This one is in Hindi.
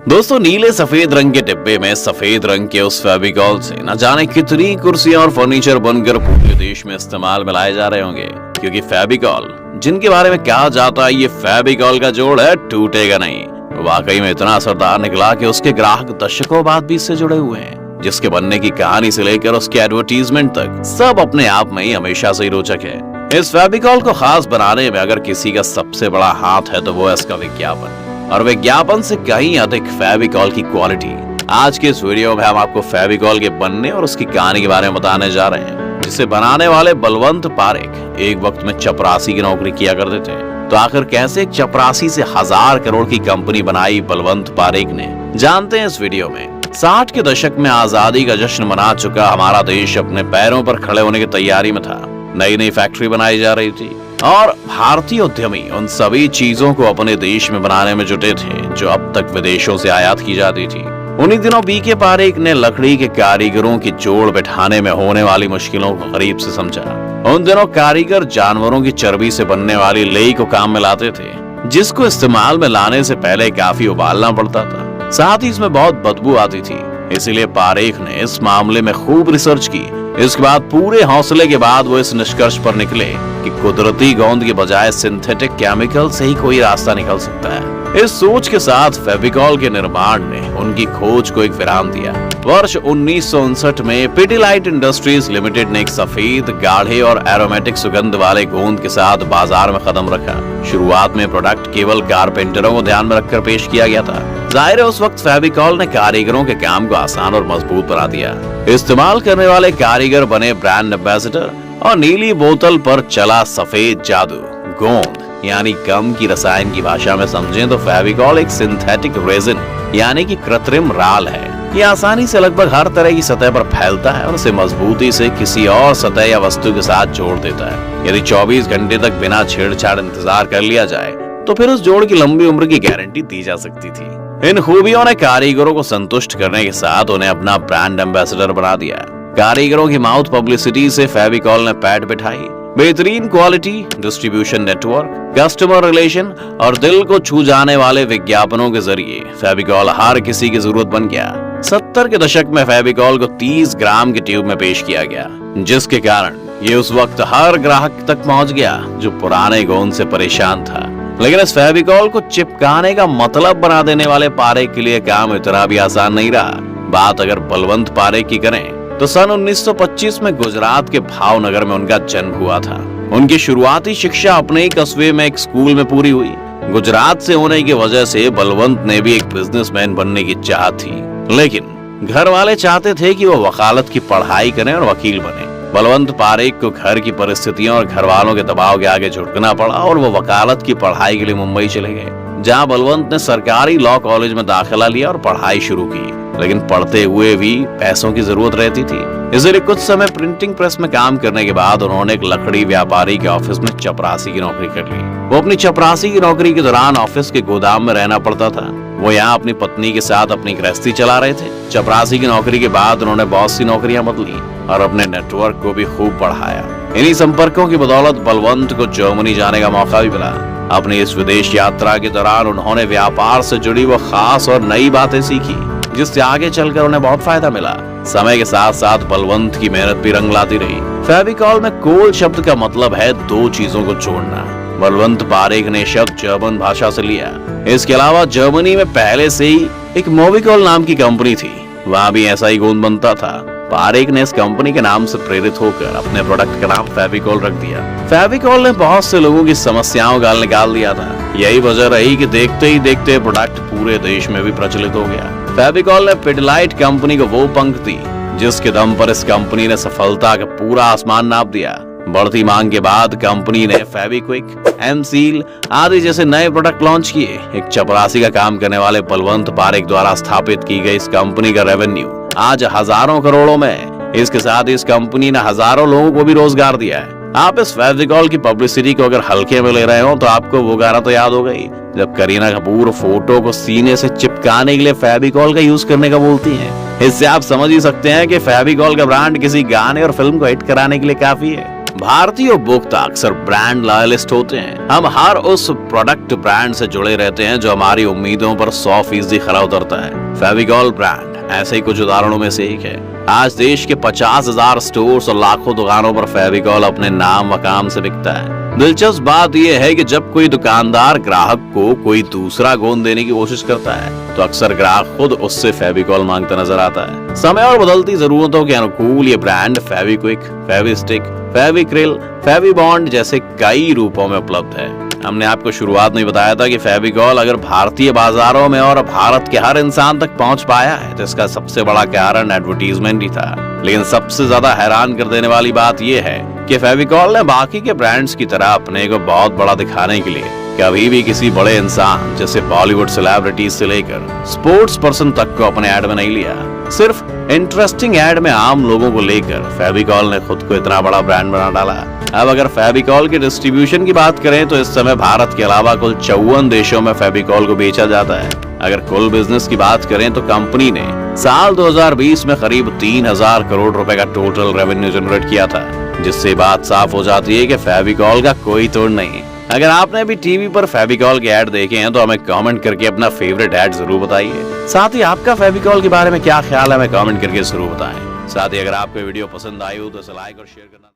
दोस्तों, नीले सफेद रंग के डिब्बे में सफेद रंग के उस फेविकॉल से न जाने कितनी कुर्सियां और फर्नीचर बनकर पूरे देश में इस्तेमाल में लाए जा रहे होंगे। क्योंकि फेविकॉल, जिनके बारे में कहा जाता है ये फेविकॉल का जोड़ है, टूटेगा नहीं, वाकई में इतना असरदार निकला कि उसके ग्राहक दशकों बाद भी इससे जुड़े हुए हैं। जिसके बनने की कहानी से लेकर उसके एडवर्टीजमेंट तक सब अपने आप में ही हमेशा से ही रोचक है। इस फेविकॉल को खास बनाने में अगर किसी का सबसे बड़ा हाथ है तो वो है इसका विज्ञापन, और विज्ञापन से कहीं अधिक फेविकॉल की क्वालिटी। आज के इस वीडियो में हम आपको फेविकॉल के बनने और उसकी कहानी के बारे में बताने जा रहे हैं, जिसे बनाने वाले बलवंत पारेख एक वक्त में चपरासी की नौकरी किया करते थे। तो आखिर कैसे एक चपरासी से 1000 करोड़ की कंपनी बनाई बलवंत पारेख ने, जानते हैं इस वीडियो में। 60 के दशक में आजादी का जश्न मना चुका हमारा देश अपने पैरों पर खड़े होने की तैयारी में था। नई नई फैक्ट्री बनाई जा रही थी और भारतीय उद्यमी उन सभी चीजों को अपने देश में बनाने में जुटे थे जो अब तक विदेशों से आयात की जाती थी। उन्हीं दिनों बीके पारेख ने लकड़ी के कारीगरों की जोड़ बैठाने में होने वाली मुश्किलों को करीब से समझा। उन दिनों कारीगर जानवरों की चर्बी से बनने वाली लेई को काम में लाते थे, जिसको इस्तेमाल में लाने से पहले काफी उबालना पड़ता था। साथ ही इसमें बहुत बदबू आती थी। इसीलिए पारेख ने इस मामले में खूब रिसर्च की। इसके बाद पूरे हौसले के बाद वो इस निष्कर्ष पर निकले कि कुदरती गोंद के बजाय सिंथेटिक केमिकल से ही कोई रास्ता निकल सकता है। इस सोच के साथ फेविकॉल के निर्माण ने उनकी खोज को एक विराम दिया। वर्ष 1959 में पिडिलाइट इंडस्ट्रीज लिमिटेड ने एक सफेद, गाढ़े और एरोमेटिक सुगंध वाले गोंद के साथ बाजार में कदम रखा। शुरुआत में प्रोडक्ट केवल कारपेंटरों को ध्यान में रखकर पेश किया गया था। जाहिर है उस वक्त फेविकॉल ने कारीगरों के काम को आसान और मजबूत बना दिया। इस्तेमाल करने वाले कारीगर बने ब्रांड एम्बेसडर, और नीली बोतल पर चला सफेद जादू। गोंद यानी गम की रसायन की भाषा में समझें तो फेविकॉल एक सिंथेटिक रेजिन यानी कि कृत्रिम राल है। ये आसानी से लगभग हर तरह की सतह पर फैलता है और उसे मजबूती से किसी और सतह या वस्तु के साथ जोड़ देता है। यदि 24 घंटे तक बिना छेड़छाड़ इंतजार कर लिया जाए तो फिर उस जोड़ की लंबी उम्र की गारंटी दी जा सकती थी। इन खूबियों ने कारीगरों को संतुष्ट करने के साथ उन्हें अपना ब्रांड एम्बेसडर बना दिया। कारीगरों की माउथ पब्लिसिटी से फेविकॉल ने पैठ बिठाई। बेहतरीन quality, distribution network, customer relation और दिल को छू जाने वाले विज्ञापनों के जरिए फेविकॉल हर किसी की जरूरत बन गया। 70 के दशक में फेविकॉल को 30 ग्राम के ट्यूब में पेश किया गया, जिसके कारण ये उस वक्त हर ग्राहक तक पहुंच गया जो पुराने गोंद से परेशान था। लेकिन इस फेविकॉल को चिपकाने का मतलब बना देने वाले पारेख के लिए काम इतना भी आसान नहीं रहा। बात अगर बलवंत पारेख की करें तो सन 1925 में गुजरात के भावनगर में उनका जन्म हुआ था। उनकी शुरुआती शिक्षा अपने ही कस्बे में एक स्कूल में पूरी हुई। गुजरात से होने की वजह से बलवंत ने भी एक बिजनेसमैन बनने की चाहत थी, लेकिन घर वाले चाहते थे कि वो वकालत की पढ़ाई करें और वकील बने। बलवंत पारेख को घर की परिस्थितियों और घर वालों के दबाव के आगे झुकना पड़ा और वो वकालत की पढ़ाई के लिए मुंबई चले गए, जहाँ बलवंत ने सरकारी लॉ कॉलेज में दाखिला लिया और पढ़ाई शुरू की। लेकिन पढ़ते हुए भी पैसों की जरूरत रहती थी, इसलिए कुछ समय प्रिंटिंग प्रेस में काम करने के बाद उन्होंने एक लकड़ी व्यापारी के ऑफिस में चपरासी की नौकरी कर ली। वो अपनी चपरासी की नौकरी के दौरान ऑफिस के गोदाम में रहना पड़ता था। वो यहाँ अपनी पत्नी के साथ अपनी गृहस्थी चला रहे थे। चपरासी की नौकरी के बाद उन्होंने बहुत सी नौकरियां बदली और अपने नेटवर्क को भी खूब बढ़ाया। इन्हीं संपर्कों की बदौलत बलवंत को जर्मनी जाने का मौका भी मिला। अपनी इस विदेश यात्रा के दौरान उन्होंने व्यापार से जुड़ी वो खास और नई बातें सीखी, जिससे आगे चलकर उन्हें बहुत फायदा मिला। समय के साथ साथ बलवंत की मेहनत भी रंग लाती रही। फेविकॉल में कोल शब्द का मतलब है दो चीजों को जोड़ना। बलवंत पारेख ने शब्द जर्मन भाषा से लिया। इसके अलावा जर्मनी में पहले से ही एक मोविकॉल नाम की कंपनी थी, वहाँ भी ऐसा ही गोंद बनता था। पारेख ने इस कंपनी के नाम से प्रेरित होकर अपने प्रोडक्ट का नाम फेविकॉल रख दिया। फेविकॉल ने बहुत से लोगों की समस्याओं का हल निकाल दिया था। यही वजह रही कि देखते ही देखते प्रोडक्ट पूरे देश में भी प्रचलित हो गया। फेविकॉल ने पिडिलाइट कंपनी को वो पंख दी जिसके दम पर इस कंपनी ने सफलता का पूरा आसमान नाप दिया। बढ़ती मांग के बाद कंपनी ने फेविक्विक, एम-सील आदि जैसे नए प्रोडक्ट लॉन्च किए। एक चपरासी का काम करने वाले बलवंत पारेख द्वारा स्थापित की गई इस कंपनी का रेवेन्यू आज हजारों करोड़ों में है। इसके साथ इस कंपनी ने हजारों लोगों को भी रोजगार दिया है। आप इस फेविकॉल की पब्लिसिटी को अगर हल्के में ले रहे हो तो आपको वो गाना तो याद होगा ही, जब करीना कपूर फोटो को सीने से चिपकाने के लिए फेविकॉल का यूज करने का बोलती हैं। इससे आप समझ ही सकते हैं कि फेविकॉल का ब्रांड किसी गाने और फिल्म को हिट कराने के लिए काफी है। भारतीय उपभोक्ता अक्सर ब्रांड लॉयलिस्ट होते हैं। हम हर उस प्रोडक्ट ब्रांड से जुड़े रहते हैं जो हमारी उम्मीदों पर 100% खरा उतरता है। फेविकॉल ब्रांड ऐसे ही कुछ उदाहरणों में से एक है। आज देश के 50,000 स्टोर्स और लाखों दुकानों पर फेविकॉल अपने नाम व काम से बिकता है। दिलचस्प बात यह है कि जब कोई दुकानदार ग्राहक को कोई दूसरा गोंद देने की कोशिश करता है तो अक्सर ग्राहक खुद उससे फेविकॉल मांगता नजर आता है। समय और बदलती जरूरतों के अनुकूल ये ब्रांड फेविक्विक, फेविस्टिक, फेविक्रिल, फेविबॉन्ड जैसे कई रूपों में उपलब्ध है। हमने आपको शुरुआत में बताया था कि फेविकॉल अगर भारतीय बाजारों में और भारत के हर इंसान तक पहुंच पाया है तो इसका सबसे बड़ा कारण एडवर्टीजमेंट ही था। लेकिन सबसे ज्यादा हैरान कर देने वाली बात यह है कि फेविकॉल ने बाकी के ब्रांड्स की तरह अपने को बहुत बड़ा दिखाने के लिए कभी भी किसी बड़े इंसान जैसे बॉलीवुड सेलिब्रिटीज से लेकर स्पोर्ट्स पर्सन तक को अपने ऐड में नहीं लिया। सिर्फ इंटरेस्टिंग ऐड में आम लोगों को लेकर फेविकॉल ने खुद को इतना बड़ा ब्रांड बना डाला। अब अगर फेविकॉल के डिस्ट्रीब्यूशन की बात करें तो इस समय भारत के अलावा कुल 54 देशों में फेविकॉल को बेचा जाता है। अगर कुल बिजनेस की बात करें तो कंपनी ने साल 2020 में करीब 3,000 करोड़ रुपए का टोटल रेवेन्यू जनरेट किया था, जिससे बात साफ हो जाती है कि फेविकॉल का कोई तोड़ नहीं। अगर आपने भी टीवी पर फेविकॉल के ऐड देखे हैं तो हमें कमेंट करके अपना फेवरेट ऐड जरूर बताइए। साथ ही आपका फेविकॉल के बारे में क्या ख्याल है हमें कमेंट करके जरूर बताएं। साथ ही अगर आपको वीडियो पसंद आई हो तो इसे लाइक और शेयर करना